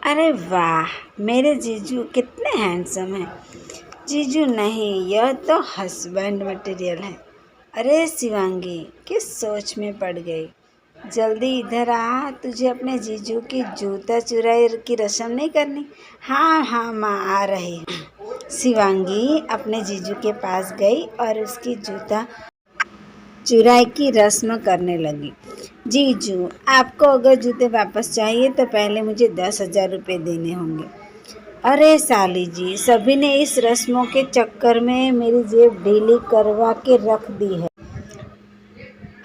अरे वाह, मेरे जीजू कितने हैंडसम हैं। जीजू नहीं, यह तो हस्बैंड मटेरियल है। अरे शिवांगी, किस सोच में पड़ गई? जल्दी इधर आ, तुझे अपने जीजू की जूता चुराई की रस्म नहीं करनी? हाँ हाँ माँ, आ रही हूँ। शिवांगी अपने जीजू के पास गई और उसकी जूता चुराई की रस्म करने लगी। जीजू, आपको अगर जूते वापस चाहिए तो पहले मुझे 10,000 रुपये देने होंगे। अरे साली जी, सभी ने इस रस्मों के चक्कर में मेरी जेब ढीली करवा के रख दी है।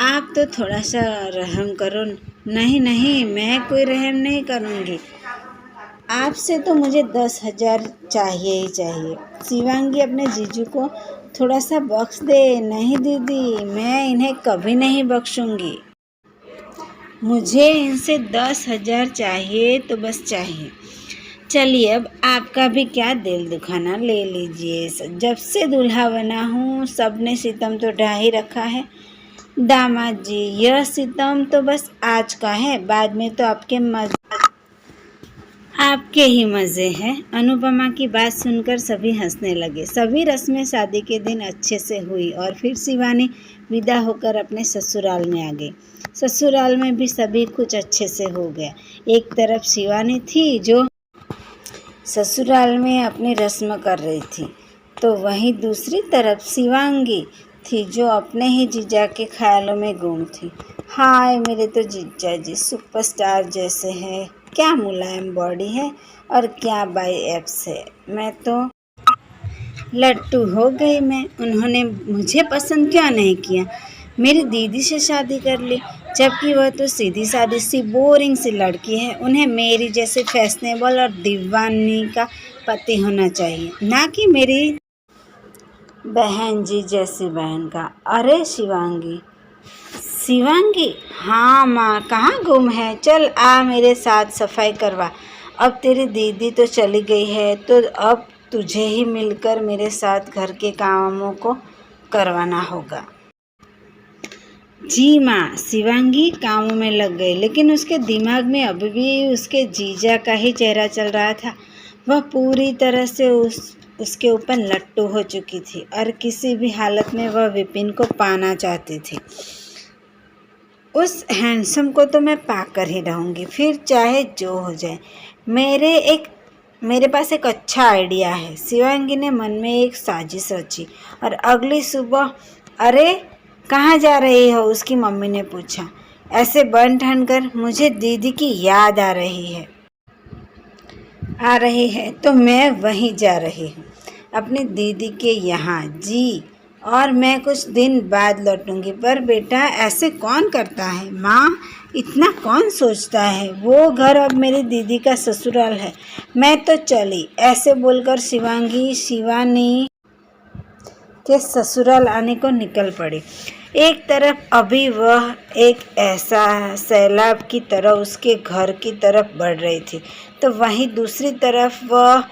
आप तो थोड़ा सा रहम करो। नहीं नहीं, मैं कोई रहम नहीं करूँगी। आपसे तो मुझे 10,000 चाहिए ही चाहिए। शिवांगी अपने जीजू को थोड़ा सा बख्श दे। नहीं दीदी, मैं इन्हें कभी नहीं बख्शूंगी। मुझे इनसे 10,000 चाहिए तो बस चाहिए। चलिए, अब आपका भी क्या दिल दुखाना, ले लीजिए। जब से दूल्हा बना हूँ सबने सितम तो ढा ही रखा है। दामाद जी, यह सितम तो बस आज का है, बाद में तो आपके ही मज़े हैं। अनुपमा की बात सुनकर सभी हंसने लगे। सभी रस्में शादी के दिन अच्छे से हुई और फिर शिवानी विदा होकर अपने ससुराल में आ गई। ससुराल में भी सभी कुछ अच्छे से हो गया। एक तरफ शिवानी थी जो ससुराल में अपनी रस्म कर रही थी, तो वहीं दूसरी तरफ शिवांगी थी जो अपने ही जीजा के ख्यालों में गुम थी। हाय मेरे तो जीजा जी सुपरस्टार जैसे हैं। क्या मुलायम बॉडी है और क्या बाई एप्स है। मैं तो लट्टू हो गई। उन्होंने मुझे पसंद क्यों नहीं किया? मेरी दीदी से शादी कर ली, जबकि वह तो सीधी सादी सी बोरिंग सी लड़की है। उन्हें मेरी जैसे फैशनेबल और दीवानी का पति होना चाहिए, ना कि मेरी बहन जी जैसी बहन का। अरे शिवांगी, शिवांगी, हाँ माँ, कहाँ गुम है? चल आ मेरे साथ सफाई करवा। अब तेरी दीदी तो चली गई है, तो अब तुझे ही मिलकर मेरे साथ घर के कामों को करवाना होगा। जी माँ। शिवांगी कामों में लग गई, लेकिन उसके दिमाग में अभी भी उसके जीजा का ही चेहरा चल रहा था। वह पूरी तरह से उसके ऊपर लट्टू हो चुकी थी और किसी भी हालत में वह विपिन को पाना चाहती थी। उस हैंडसम को तो मैं पाकर ही रहूँगी, फिर चाहे जो हो जाए। मेरे पास एक अच्छा आइडिया है। शिवांगी ने मन में एक साजिश रची और अगली सुबह, अरे कहाँ जा रही हो? उसकी मम्मी ने पूछा। ऐसे बन ठन कर, मुझे दीदी की याद आ रही है तो मैं वहीं जा रही हूँ, अपनी दीदी के यहाँ। जी, और मैं कुछ दिन बाद लौटूंगी। पर बेटा, ऐसे कौन करता है? माँ, इतना कौन सोचता है? वो घर अब मेरी दीदी का ससुराल है। मैं तो चली। ऐसे बोलकर शिवानी के ससुराल आने को निकल पड़ी। एक तरफ अभी वह एक ऐसा सैलाब की तरह उसके घर की तरफ बढ़ रही थी, तो वहीं दूसरी तरफ वह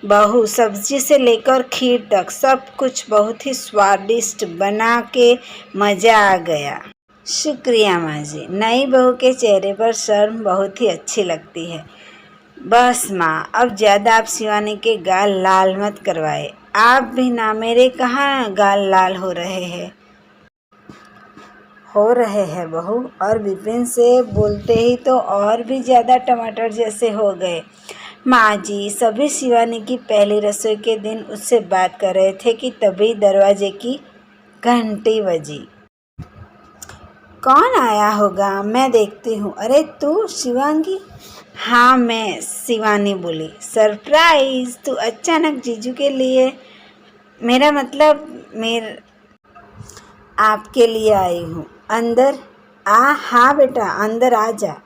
बहू सब्जी से लेकर खीर तक सब कुछ बहुत ही स्वादिष्ट बना के मज़ा आ गया। शुक्रिया माँ जी। नई बहू के चेहरे पर शर्म बहुत ही अच्छी लगती है। बस माँ, अब ज़्यादा आप शिवानी के गाल लाल मत करवाए। आप भी ना, मेरे कहाँ गाल लाल हो रहे हैं बहू। और विपिन से बोलते ही तो और भी ज़्यादा टमाटर जैसे हो गए। माँ जी, सभी शिवानी की पहली रसोई के दिन उससे बात कर रहे थे कि तभी दरवाजे की घंटी बजी। कौन आया होगा, मैं देखती हूँ। अरे तू शिवांगी? हाँ मैं, शिवानी बोली। सरप्राइज, तू अचानक जीजू के लिए? मेरा मतलब आपके लिए आई हूँ। अंदर आ। हाँ बेटा, अंदर आ जा।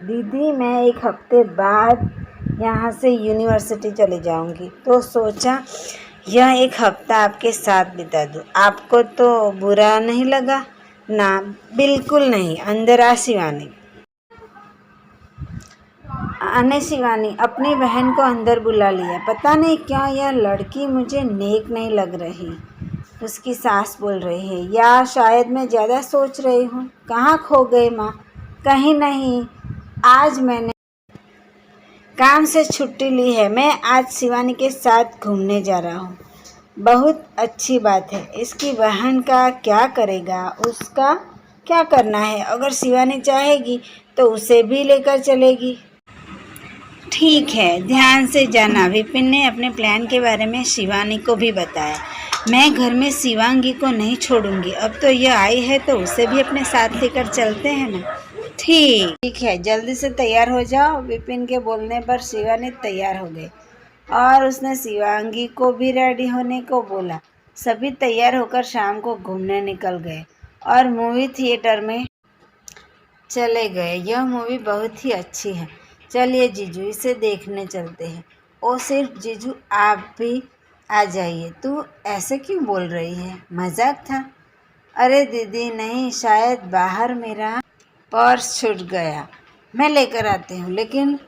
दीदी, मैं एक हफ्ते बाद यहाँ से यूनिवर्सिटी चली जाऊँगी, तो सोचा यह एक हफ्ता आपके साथ बिता दूँ। आपको तो बुरा नहीं लगा ना? बिल्कुल नहीं। अंदर आ शिवानी। आने शिवानी अपनी बहन को अंदर बुला लिया। पता नहीं क्यों यह लड़की मुझे नेक नहीं लग रही, उसकी सास बोल रही है। या शायद मैं ज़्यादा सोच रही हूँ। कहाँ खो गए माँ? कहीं नहीं, आज मैंने काम से छुट्टी ली है। मैं आज शिवानी के साथ घूमने जा रहा हूँ। बहुत अच्छी बात है। इसकी बहन का क्या करेगा, उसका क्या करना है। अगर शिवानी चाहेगी तो उसे भी लेकर चलेगी। ठीक है, ध्यान से जाना। विपिन ने अपने प्लान के बारे में शिवानी को भी बताया। मैं घर में शिवांगी को नहीं छोड़ूंगी। अब तो यह आई है तो उसे भी अपने साथ लेकर चलते हैं ना। ठीक है, जल्दी से तैयार हो जाओ। विपिन के बोलने पर शिवानी तैयार हो गई और उसने शिवांगी को भी रेडी होने को बोला। सभी तैयार होकर शाम को घूमने निकल गए और मूवी थिएटर में चले गए। यह मूवी बहुत ही अच्छी है। चलिए जीजू, इसे देखने चलते हैं। ओ सिर्फ जीजू, आप भी आ जाइए। तू ऐसे क्यों बोल रही है? मजाक था। अरे दीदी नहीं, शायद बाहर मेरा पर्स छूट गया। मैं लेकर आती हूँ, लेकिन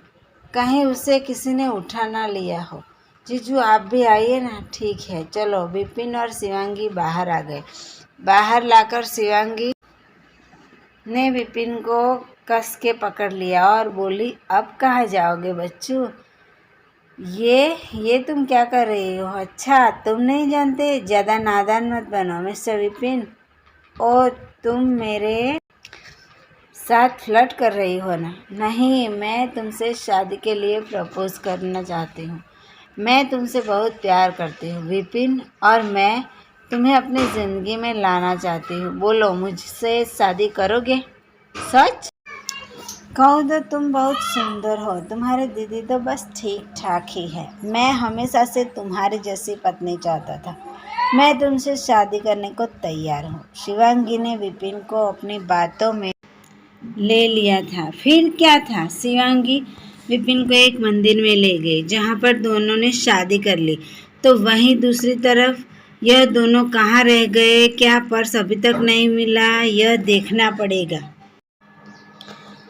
कहीं उसे किसी ने उठा ना लिया हो। जीजू आप भी आइए ना। ठीक है चलो। विपिन और शिवांगी बाहर आ गए। बाहर लाकर शिवांगी ने विपिन को कस के पकड़ लिया और बोली, अब कहाँ जाओगे बच्चू? ये तुम क्या कर रही हो? अच्छा तुम नहीं जानते, ज़्यादा नादान मत बनो मिस्टर विपिन। ओ तुम मेरे साथ फ्लर्ट कर रही हो ना? नहीं, मैं तुमसे शादी के लिए प्रपोज करना चाहती हूँ। मैं तुमसे बहुत प्यार करती हूँ विपिन, और मैं तुम्हें अपनी ज़िंदगी में लाना चाहती हूँ। बोलो, मुझसे शादी करोगे? सच कहूँ तो तुम बहुत सुंदर हो। तुम्हारी दीदी तो बस ठीक ठाक ही है। मैं हमेशा से तुम्हारी जैसी पत्नी चाहता था। मैं तुमसे शादी करने को तैयार हूँ। शिवांगी ने विपिन को अपनी बातों में ले लिया था। फिर क्या था? शिवांगी विपिन को एक मंदिर में ले गई जहाँ पर दोनों ने शादी कर ली। तो वहीं दूसरी तरफ यह दोनों कहाँ रह गए? क्या पर्स अभी तक नहीं मिला? यह देखना पड़ेगा।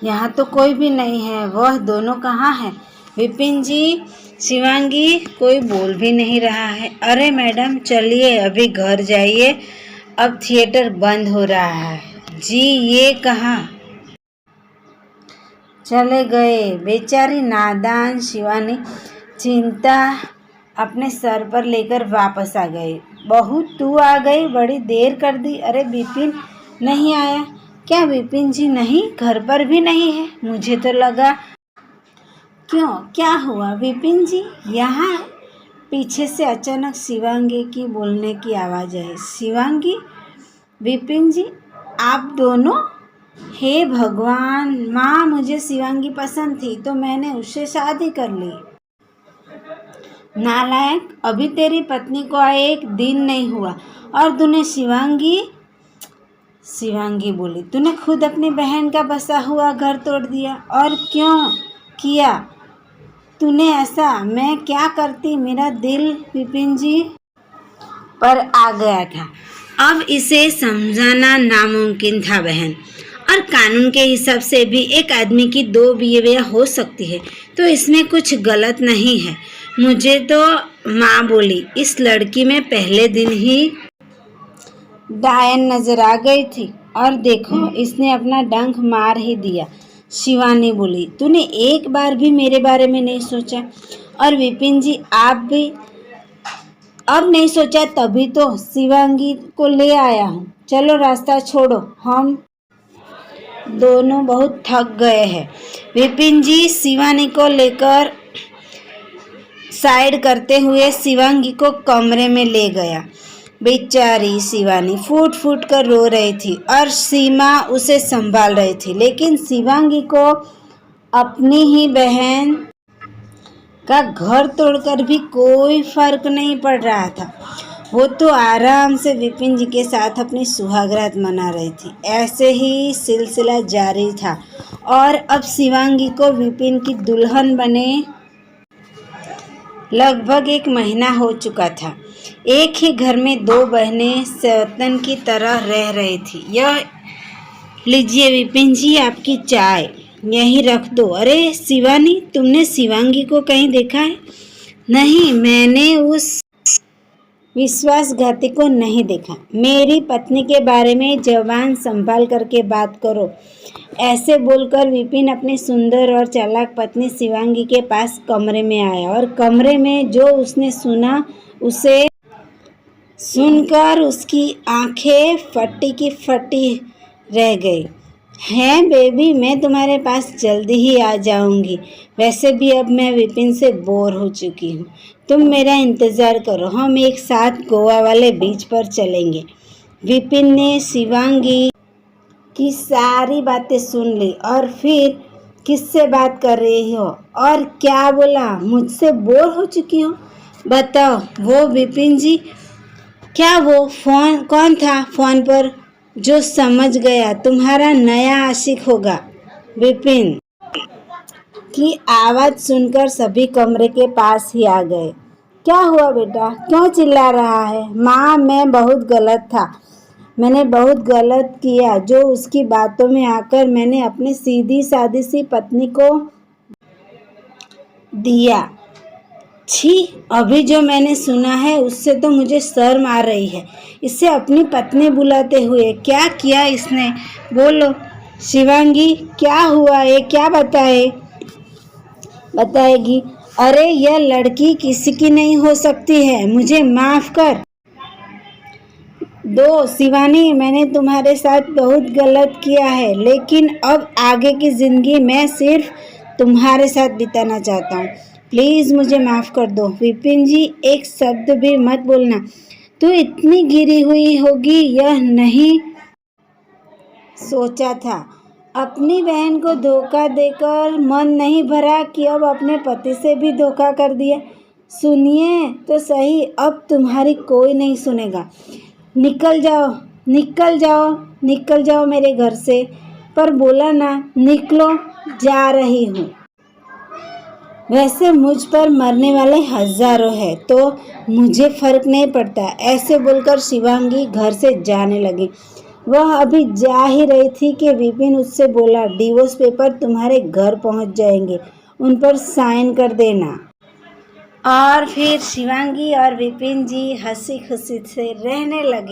यहाँ तो कोई भी नहीं है। वह दोनों कहाँ हैं? विपिन जी, शिवांगी, कोई बोल भी नहीं रहा है। अरे मैडम चलिए अभी घर जाइए, अब थिएटर बंद हो रहा है। जी ये कहाँ चले गए? बेचारी नादान शिवानी चिंता अपने सर पर लेकर वापस आ गई। बहू तू आ गई, बड़ी देर कर दी। अरे विपिन नहीं आया क्या? विपिन जी नहीं, घर पर भी नहीं है। मुझे तो लगा। क्यों, क्या हुआ? विपिन जी यहाँ? पीछे से अचानक शिवांगी की बोलने की आवाज़ आई। शिवांगी, विपिन जी आप दोनों? हे भगवान! माँ, मुझे शिवांगी पसंद थी तो मैंने उससे शादी कर ली। नालायक, अभी तेरी पत्नी को आए एक दिन नहीं हुआ और तूने शिवांगी बोली, तूने खुद अपनी बहन का बसा हुआ घर तोड़ दिया। और क्यों किया तूने ऐसा? मैं क्या करती? मेरा दिल विपिन जी पर आ गया था। अब इसे समझाना नामुमकिन था बहन। और कानून के हिसाब से भी एक आदमी की दो बीवियां हो सकती है, तो इसमें कुछ गलत नहीं है। मुझे तो माँ बोली इस लड़की में पहले दिन ही डायन नजर आ गई थी, और देखो इसने अपना डंक मार ही दिया। शिवानी बोली, तूने एक बार भी मेरे बारे में नहीं सोचा? और विपिन जी आप भी अब नहीं सोचा, तभी तो शिवांगी को ले आया हूँ। चलो रास्ता छोड़ो, हम दोनों बहुत थक गए हैं। विपिन जी शिवानी को लेकर साइड करते हुए शिवांगी को कमरे में ले गया। बेचारी शिवानी फूट फूट कर रो रही थी और सीमा उसे संभाल रही थी, लेकिन शिवांगी को अपनी ही बहन का घर तोड़कर भी कोई फर्क नहीं पड़ रहा था। वो तो आराम से विपिन जी के साथ अपनी सुहागरात मना रही थी। ऐसे ही सिलसिला जारी था और अब शिवांगी को विपिन की दुल्हन बने लगभग 1 महीना हो चुका था। एक ही घर में 2 बहनें सवतन की तरह रह रही थी। यह लीजिए विपिन जी आपकी चाय, यहीं रख दो। अरे शिवानी, तुमने शिवांगी को कहीं देखा है? नहीं, मैंने उस विश्वासघाती को नहीं देखा। मेरी पत्नी के बारे में जबान संभाल करके बात करो। ऐसे बोलकर विपिन अपनी सुंदर और चालाक पत्नी शिवांगी के पास कमरे में आया और कमरे में जो उसने सुना उसे सुनकर उसकी आंखें फटी की फटी रह गई। हैं बेबी, मैं तुम्हारे पास जल्दी ही आ जाऊंगी। वैसे भी अब मैं विपिन से बोर हो चुकी हूँ। तुम मेरा इंतज़ार करो, हम एक साथ गोवा वाले बीच पर चलेंगे। विपिन ने शिवांगी की सारी बातें सुन ली और फिर किससे बात कर रही हो और क्या बोला, मुझसे बोर हो चुकी हो? बताओ वो विपिन जी, क्या वो फोन कौन था फोन पर जो समझ गया तुम्हारा नया आशिक होगा? विपिन की आवाज़ सुनकर सभी कमरे के पास ही आ गए। क्या हुआ बेटा, क्यों चिल्ला रहा है? माँ, मैं बहुत गलत था। मैंने बहुत गलत किया जो उसकी बातों में आकर मैंने अपनी सीधी सादी सी पत्नी को दिया। छी, अभी जो मैंने सुना है उससे तो मुझे शर्म आ रही है। इसे अपनी पत्नी बुलाते हुए क्या किया इसने? बोलो शिवांगी, क्या हुआ? ये क्या बताएगी? अरे यह लड़की किसी की नहीं हो सकती है, मुझे माफ़ कर दो शिवानी। मैंने तुम्हारे साथ बहुत गलत किया है, लेकिन अब आगे की ज़िंदगी मैं सिर्फ तुम्हारे साथ बिताना चाहता हूँ। प्लीज़ मुझे माफ़ कर दो। विपिन जी, एक शब्द भी मत बोलना। तू इतनी गिरी हुई होगी यह नहीं सोचा था। अपनी बहन को धोखा देकर मन नहीं भरा कि अब अपने पति से भी धोखा कर दिया। सुनिए तो सही, अब तुम्हारी कोई नहीं सुनेगा। निकल जाओ, निकल जाओ, निकल जाओ मेरे घर से। पर बोला ना, निकलो, जा रही हूँ। वैसे मुझ पर मरने वाले हजारों हैं तो मुझे फर्क नहीं पड़ता। ऐसे बोलकर शिवांगी घर से जाने लगी। वह अभी जा ही रही थी कि विपिन उससे बोला, डिवोर्स पेपर तुम्हारे घर पहुंच जाएंगे, उन पर साइन कर देना। और फिर शिवांगी और विपिन जी हंसी खुशी से रहने लगे।